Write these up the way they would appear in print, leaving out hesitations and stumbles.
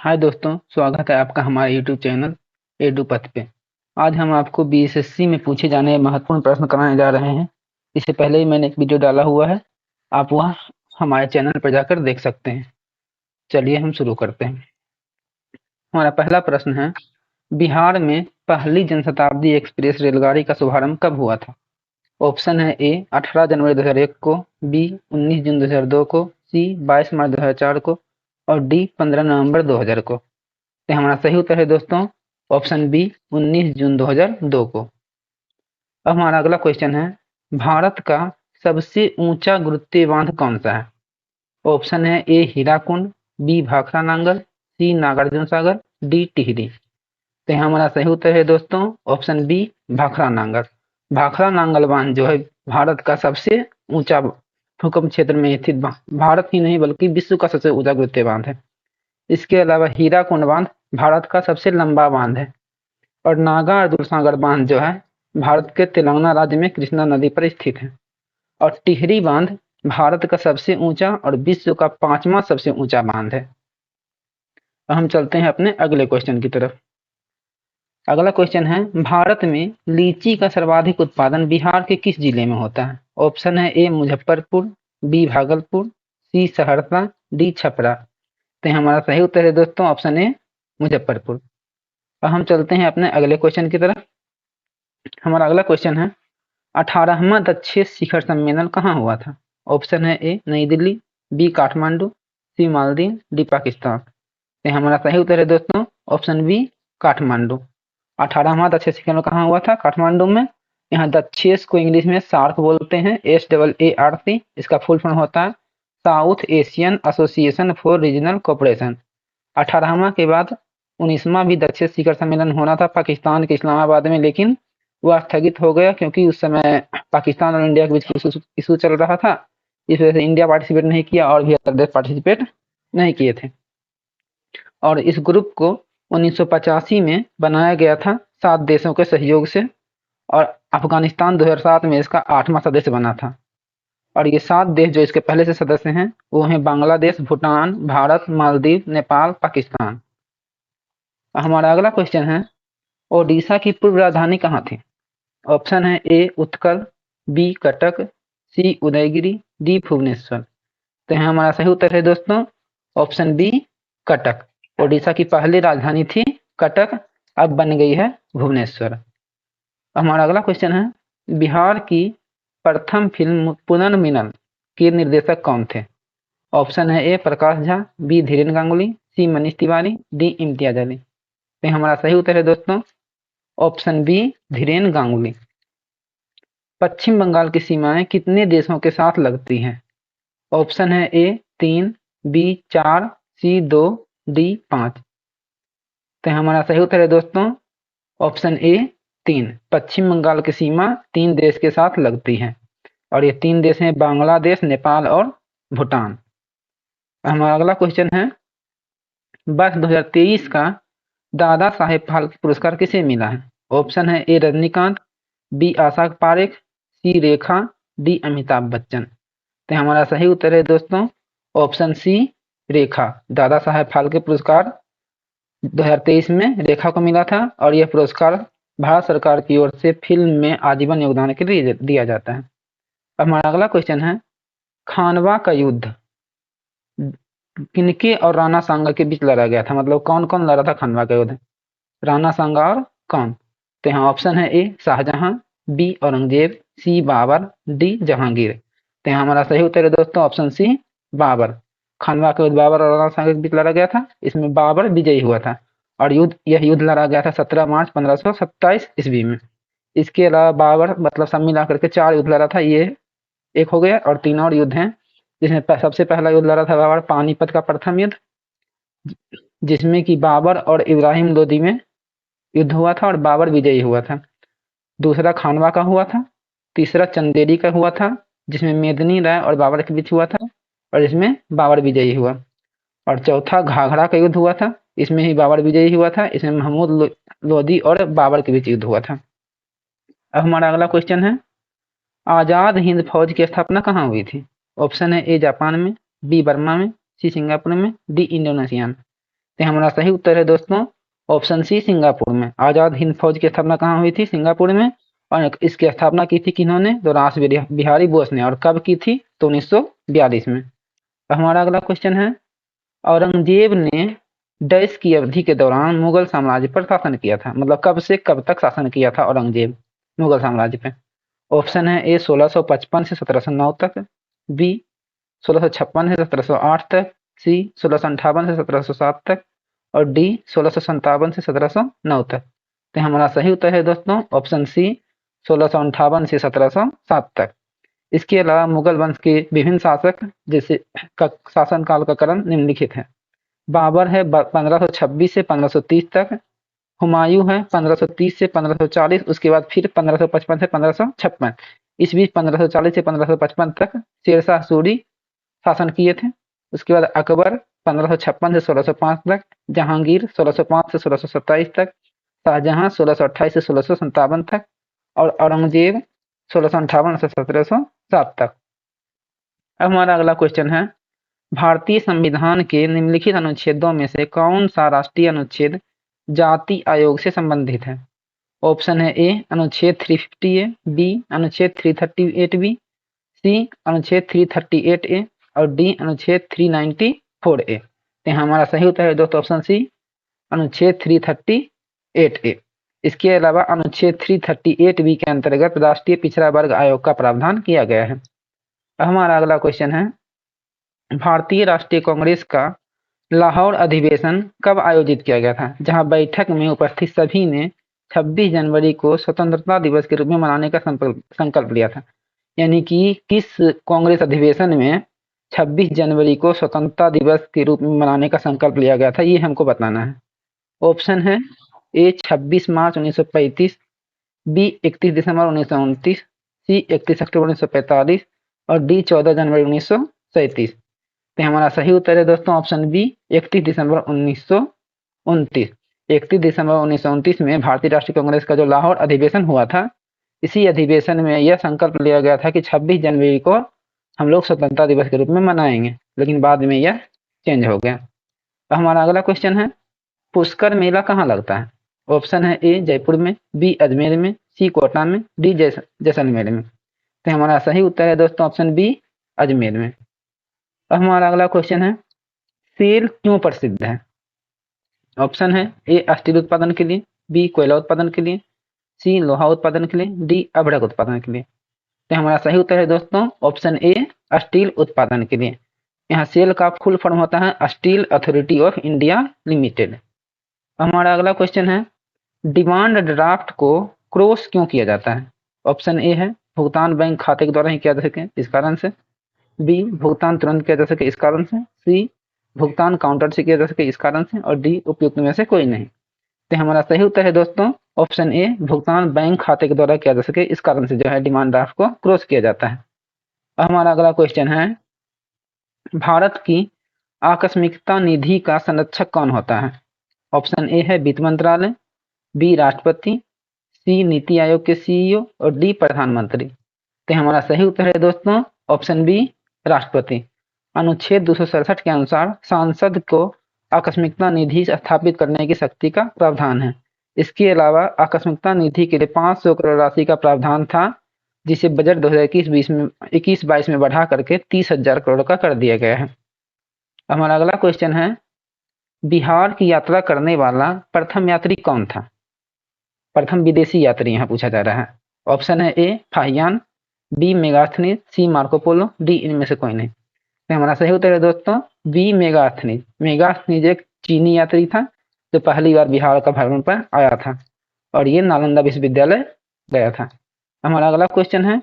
हाय दोस्तों, स्वागत है आपका हमारे यूट्यूब चैनल एडू पथ पे। आज हम आपको बीएसएससी में पूछे जाने वाले महत्वपूर्ण प्रश्न कराने जा रहे हैं। इससे पहले ही मैंने एक वीडियो डाला हुआ है, आप वह हमारे चैनल पर जाकर देख सकते हैं। चलिए हम शुरू करते हैं। हमारा पहला प्रश्न है, बिहार में पहली जनशताब्दी एक्सप्रेस रेलगाड़ी का शुभारंभ कब हुआ था? ऑप्शन है ए 18 जनवरी 2001 को, बी 19 जून 2002 को, सी 22 मार्च 2004 को और डी 15 नवंबर 2000 को। तो हमारा सही उत्तर है दोस्तों ऑप्शन बी 19 जून 2002 को। अब हमारा अगला क्वेश्चन है, भारत का सबसे ऊंचा गुरुत्वीय बांध कौन सा है? ऑप्शन है ए हीराकुंड, बी भाखड़ा नांगल, सी नागार्जुन सागर, डी टिहरी। तो यहाँ हमारा सही उत्तर है दोस्तों ऑप्शन बी भाखड़ा नांगल। भाखड़ा नांगल बांध जो है भारत का सबसे ऊंचा भूकंप क्षेत्र में स्थित भारत ही नहीं बल्कि विश्व का सबसे ऊंचा गुरुत्वीय बांध है। इसके अलावा हीराकुंड बांध भारत का सबसे लंबा बांध है और नागार्जुन सागर बांध जो है भारत के तेलंगाना राज्य में कृष्णा नदी पर स्थित है और टिहरी बांध भारत का सबसे ऊंचा और विश्व का 5वां सबसे ऊंचा बांध है। अब हम चलते हैं अपने अगले क्वेश्चन की तरफ। अगला क्वेश्चन है, भारत में लीची का सर्वाधिक उत्पादन बिहार के किस जिले में होता है? ऑप्शन है ए मुजफ्फरपुर, बी भागलपुर, सी सहरसा, डी छपरा। तो हमारा सही उत्तर है दोस्तों ऑप्शन ए मुजफ्फरपुर। अब हम चलते हैं अपने अगले क्वेश्चन की तरफ। हमारा अगला क्वेश्चन है, 18वां दक्षिण शिखर सम्मेलन कहाँ हुआ था? ऑप्शन है ए नई दिल्ली, बी काठमांडू, सी मालदीव, डी पाकिस्तान। तो हमारा सही उत्तर है दोस्तों ऑप्शन बी काठमांडू। 18वां दक्षिण शिखर कहाँ हुआ था? काठमांडू में। यहाँ दक्षिण को इंग्लिश में सार्क बोलते हैं, SAARC। इसका फुल फॉर्म होता है South Asian Association for Regional Cooperation. 18वां के बाद 19वां भी दक्षिण शिखर सम्मेलन होना था पाकिस्तान के इस्लामाबाद में, लेकिन वह स्थगित हो गया क्योंकि उस समय पाकिस्तान और इंडिया के बीच इशू चल रहा था। इस वजह से इंडिया पार्टिसिपेट नहीं किया और भी अदर देश पार्टिसिपेट नहीं किए थे। और इस ग्रुप को 1985 में बनाया गया था 7 देशों के सहयोग से और अफगानिस्तान 2007 में इसका 8वां सदस्य बना था। और ये 7 देश जो इसके पहले से सदस्य हैं वो हैं बांग्लादेश, भूटान, भारत, मालदीव, नेपाल, पाकिस्तान। हमारा अगला क्वेश्चन है, ओडिशा की पूर्व राजधानी कहाँ थी? ऑप्शन है ए उत्कल, बी कटक, सी उदयगिरी, डी भुवनेश्वर। तो यहाँ हमारा सही उत्तर है दोस्तों ऑप्शन बी कटक। ओडिशा की पहली राजधानी थी कटक, अब बन गई है भुवनेश्वर। हमारा अगला क्वेश्चन है, बिहार की प्रथम फिल्म पुनर्मिलन के निर्देशक कौन थे? ऑप्शन है ए प्रकाश झा, बी धीरेन्द्र गांगुली, सी मनीष तिवारी, डी इम्तियाज अली। तो हमारा सही उत्तर है दोस्तों ऑप्शन बी धीरेन्द्र गांगुली। पश्चिम बंगाल की सीमाएं कितने देशों के साथ लगती हैं? ऑप्शन है ए 3, बी 4, सी 2, डी 5। तो हमारा सही उत्तर है दोस्तों ऑप्शन ए 3। पश्चिम बंगाल की सीमा 3 देश के साथ लगती है और ये 3 देश हैं बांग्लादेश, नेपाल और भूटान। हमारा अगला क्वेश्चन है, वर्ष 2023 का दादा साहेब फाल्के पुरस्कार किसे मिला है? ऑप्शन है ए रजनीकांत, बी आशा पारेख, सी रेखा, डी अमिताभ बच्चन। तो हमारा सही उत्तर है दोस्तों ऑप्शन सी रेखा। दादा साहेब फाल्के पुरस्कार 2023 में रेखा को मिला था और यह पुरस्कार भारत सरकार की ओर से फिल्म में आजीवन योगदान के लिए दिया जाता है। हमारा अगला क्वेश्चन है, खानवा का युद्ध किनके और राणा सांगा के बीच लड़ा गया था? मतलब कौन कौन लड़ा था खानवा का युद्ध? राणा सांगा और कौन? तो यहाँ ऑप्शन है ए शाहजहां, बी औरंगजेब, सी बाबर, डी जहांगीर। तो यहाँ हमारा सही उत्तर है दोस्तों ऑप्शन सी बाबर। खानवा के युद्ध बाबर और राणा सांगा के बीच लड़ा गया था, इसमें बाबर विजयी हुआ था और यह युद्ध लड़ा गया था 17 मार्च 1527 ईस्वी में। इसके अलावा बाबर मतलब सब मिला करके 4 युद्ध लड़ा था, ये एक हो गया और 3 और युद्ध हैं जिसमें सबसे पहला युद्ध लड़ा था बाबर पानीपत का प्रथम युद्ध, जिसमें कि बाबर और इब्राहिम लोदी में युद्ध हुआ था और बाबर विजयी हुआ था। दूसरा खानवा का हुआ था। तीसरा चंदेरी का हुआ था जिसमें मेदिनी राय और बाबर के बीच हुआ था और इसमें बाबर विजयी हुआ। और चौथा घाघरा का युद्ध हुआ था, इसमें ही बाबर विजयी हुआ था, इसमें महमूद लोदी और बाबर के बीच युद्ध हुआ था। अब हमारा अगला क्वेश्चन है, आजाद हिंद फौज की स्थापना कहाँ हुई थी? ऑप्शन है ए जापान में, बी बर्मा में, सी सिंगापुर में, डी इंडोनेशिया में। तो हमारा सही उत्तर है दोस्तों ऑप्शन सी सिंगापुर में। आजाद हिंद फौज की स्थापना कहाँ हुई थी? सिंगापुर में। और इसकी स्थापना की थी किन्होंने? तो रास बिहारी बोस ने। और कब की थी? तो 1942 में। हमारा अगला क्वेश्चन है औरंगजेब ने डैश की अवधि के दौरान मुगल साम्राज्य पर शासन किया था, मतलब कब से कब तक शासन किया था औरंगजेब मुगल साम्राज्य पे? ऑप्शन है ए 1655 से 1709 तक, बी 1656 से 1708 तक, सी 1658 से 1707 तक और डी 1657 से 1709 तक। तो हमारा सही उत्तर है दोस्तों ऑप्शन सी 1658 से 1707 तक। इसके अलावा मुगल वंश के विभिन्न शासक जैसे शासन काल का क्रम निम्नलिखित है। बाबर है 1526 से 1530 तक, हुमायूं है 1530 से 1540, उसके बाद फिर 1555 से 1556, इस बीच 1540 से 1555 तक शेरशाह सूरी शासन किए थे। उसके बाद अकबर 1556 से 1605 तक, जहांगीर 1605 से 1627 तक, शाहजहां 1628 से 1657 तक और औरंगजेब 1658 से 1707 तक। अब हमारा अगला क्वेश्चन है भारतीय संविधान के निम्नलिखित अनुच्छेदों में से कौन सा राष्ट्रीय अनुच्छेद जाति आयोग से संबंधित है? ऑप्शन है ए अनुच्छेद 350 ए, बी अनुच्छेद 338 बी, सी अनुच्छेद 338 ए और डी अनुच्छेद 394 ए। तो हमारा सही उत्तर है दोस्तों ऑप्शन सी अनुच्छेद 338 ए। इसके अलावा अनुच्छेद 338 बी के अंतर्गत राष्ट्रीय पिछड़ा वर्ग आयोग का प्रावधान किया गया है। हमारा अगला क्वेश्चन है भारतीय राष्ट्रीय कांग्रेस का लाहौर अधिवेशन कब आयोजित किया गया था, जहां बैठक में उपस्थित सभी ने 26 जनवरी को स्वतंत्रता दिवस के रूप में मनाने का संकल्प लिया था? यानी कि किस कांग्रेस अधिवेशन में 26 जनवरी को स्वतंत्रता दिवस के रूप में मनाने का संकल्प लिया गया था, ये हमको बताना है। ऑप्शन है ए 26 मार्च 1935, बी 31 दिसंबर 1929, सी 31 अक्टूबर 1945 और डी 14 जनवरी 1937। तो हमारा सही उत्तर है दोस्तों ऑप्शन बी 31 दिसंबर 1929। 31 दिसंबर 1929 में भारतीय राष्ट्रीय कांग्रेस का जो लाहौर अधिवेशन हुआ था, इसी अधिवेशन में यह संकल्प लिया गया था कि 26 जनवरी को हम लोग स्वतंत्रता दिवस के रूप में मनाएंगे, लेकिन बाद में यह चेंज हो गया। तो हमारा अगला क्वेश्चन है पुष्कर मेला कहाँ लगता है? ऑप्शन है ए जयपुर में, बी अजमेर में, सी कोटा में, डी जैसलमेर में। तो हमारा सही उत्तर है दोस्तों ऑप्शन बी अजमेर में। अब हमारा अगला क्वेश्चन है सेल क्यों प्रसिद्ध है? ऑप्शन है ए स्टील उत्पादन के लिए, बी कोयला उत्पादन के लिए, सी लोहा उत्पादन के लिए, डी अभ्रक उत्पादन के लिए। तो हमारा सही उत्तर है दोस्तों ऑप्शन ए स्टील उत्पादन के लिए। यहाँ सेल का फुल फॉर्म होता है steel authority of India limited. हमारा अगला क्वेश्चन है डिमांड ड्राफ्ट को क्रॉस क्यों किया जाता है? ऑप्शन ए है भुगतान बैंक खाते के द्वारा ही किया जा सके इस कारण से, बी भुगतान तुरंत किया जा सके इस कारण से, सी भुगतान काउंटर से किया जा सके इस कारण से और डी उपयुक्त में से कोई नहीं। तो हमारा सही उत्तर है दोस्तों ऑप्शन ए भुगतान बैंक खाते के द्वारा किया जा सके इस कारण से जो है डिमांड ड्राफ्ट को क्रॉस किया जाता है। हमारा अगला क्वेश्चन है भारत की आकस्मिकता निधि का संरक्षक कौन होता है? ऑप्शन ए है वित्त मंत्रालय, बी राष्ट्रपति, सी नीति आयोग के सीईओ और डी प्रधानमंत्री। तो हमारा सही उत्तर है दोस्तों ऑप्शन बी राष्ट्रपति। अनुच्छेद 267 के अनुसार सांसद को आकस्मिकता निधि स्थापित करने की शक्ति का प्रावधान है। इसके अलावा आकस्मिकता निधि के लिए 500 करोड़ राशि का प्रावधान था, जिसे बजट 2021-22 में बढ़ा करके 30,000 करोड़ का कर दिया गया है। हमारा अगला क्वेश्चन है बिहार की यात्रा करने वाला प्रथम यात्री कौन था? प्रथम विदेशी यात्री यहाँ पूछा जा रहा है। ऑप्शन है ए फाहियान, बी मेगास्थनीज, सी मार्कोपोलो, डी इनमें से कोई नहीं। तो हमारा सही उत्तर है दोस्तों बी मेगास्थनीज। मेगास्थनीज एक चीनी यात्री था जो पहली बार बिहार का भ्रमण पर आया था और ये नालंदा विश्वविद्यालय गया था। हमारा अगला क्वेश्चन है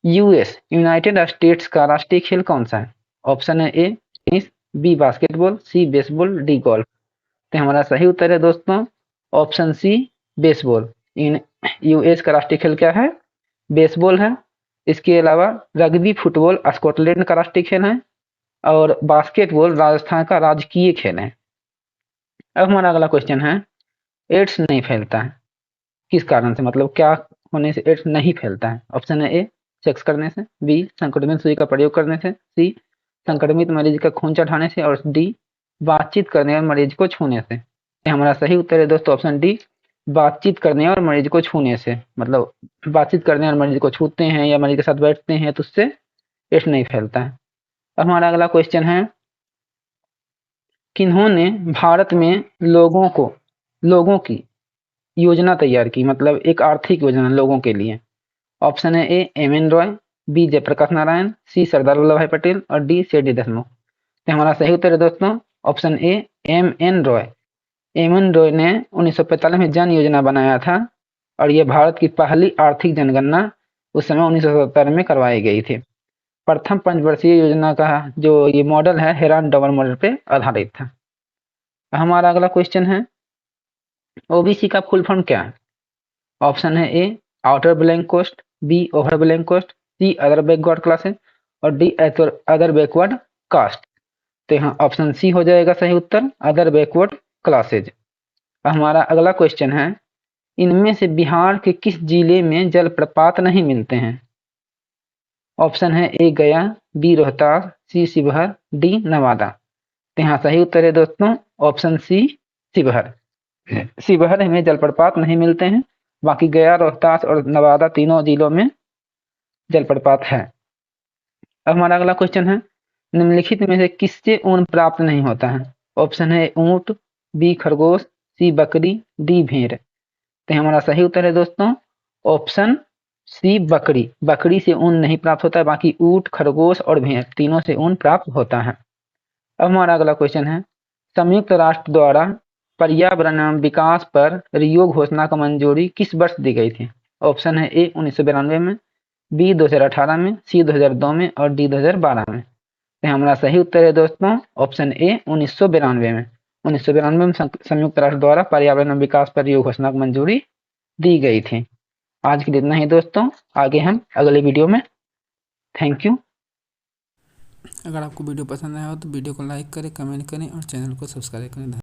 यूएस यूनाइटेड स्टेट्स का राष्ट्रीय खेल कौन सा है? ऑप्शन है ए टेनिस, बी बास्केटबॉल, सी बेसबॉल, डी गोल्फ। तो हमारा सही उत्तर है दोस्तों ऑप्शन सी बेसबॉल। यूएस का राष्ट्रीय खेल क्या है? बेसबॉल है। इसके अलावा रग्बी फुटबॉल स्कॉटलैंड का राष्ट्रीय खेल है और बास्केटबॉल राजस्थान का राजकीय खेल है। अब हमारा अगला क्वेश्चन है एड्स नहीं फैलता है किस कारण से, मतलब क्या होने से एड्स नहीं फैलता है? ऑप्शन है ए सेक्स करने से, बी संक्रमित सुई का प्रयोग करने से, सी संक्रमित मरीज का खून चढ़ाने से और डी बातचीत करने और मरीज को छूने से। हमारा सही उत्तर है दोस्तों ऑप्शन डी, बातचीत करने और मरीज को छूने से। मतलब बातचीत करने और मरीज को छूते हैं या मरीज के साथ बैठते हैं तो उससे एड्स नहीं फैलता है। अब हमारा अगला क्वेश्चन है, किन्होंने भारत में लोगों की योजना तैयार की, मतलब एक आर्थिक योजना लोगों के लिए। ऑप्शन है A M N Roy, B Jayaprakash Narayan, C Sardar Vallabh Bhai Patel और डी सी डी देशमुख। तो हमारा सही उत्तर है दोस्तों option A M N Roy. M N Roy ने 1945 में जन योजना बनाया था और ये भारत की पहली आर्थिक जनगणना उस समय 1977 में करवाई गई थी। प्रथम पंचवर्षीय योजना का जो ये मॉडल है हेरान डबल मॉडल पे आधारित था। हमारा अगला क्वेश्चन है, ओबीसी का फुल फॉर्म क्या है। ऑप्शन है A outer blank coast, B over blank coast, C other backward classes और डी अदर बैकवर्ड कास्ट। तो यहाँ ऑप्शन सी हो जाएगा सही उत्तर, अदर बैकवर्ड क्लासेज। हमारा अगला क्वेश्चन है, इनमें से बिहार के किस जिले में जलप्रपात नहीं मिलते हैं। ऑप्शन है ए गया, बी रोहतास, सी शिवहर, डी नवादा। तो यहाँ सही उत्तर है दोस्तों ऑप्शन सी शिवहर। शिवहर में जलप्रपात नहीं मिलते हैं, बाकी गया, रोहतास और नवादा तीनों जिलों में जलप्रपात है। अब हमारा अगला क्वेश्चन है, निम्नलिखित में से किससे ऊन प्राप्त नहीं होता है। ऑप्शन है ऊंट, बी खरगोश, सी बकरी, डी भेड़। तो हमारा सही उत्तर है दोस्तों ऑप्शन सी बकरी। बकरी से ऊन नहीं प्राप्त होता है, बाकी ऊंट, खरगोश और भेड़ तीनों से ऊन प्राप्त होता है। अब हमारा अगला क्वेश्चन है, संयुक्त राष्ट्र द्वारा पर्यावरण एवं विकास पर रियो घोषणा को मंजूरी किस वर्ष दी गई थी। ऑप्शन है ए 1992 में, बी 2018 में, सी 2002 में और डी 2012 में। तो हमारा सही उत्तर है दोस्तों ऑप्शन ए 1992 में। 1992 में संयुक्त राष्ट्र द्वारा पर्यावरण एवं विकास पर रियो घोषणा को मंजूरी दी गई थी। आज के लिए इतना ही दोस्तों, आगे हम अगले वीडियो में। Thank you. अगर आपको वीडियो पसंद आया हो तो वीडियो को लाइक करें, कमेंट करें और चैनल को सब्सक्राइब करें।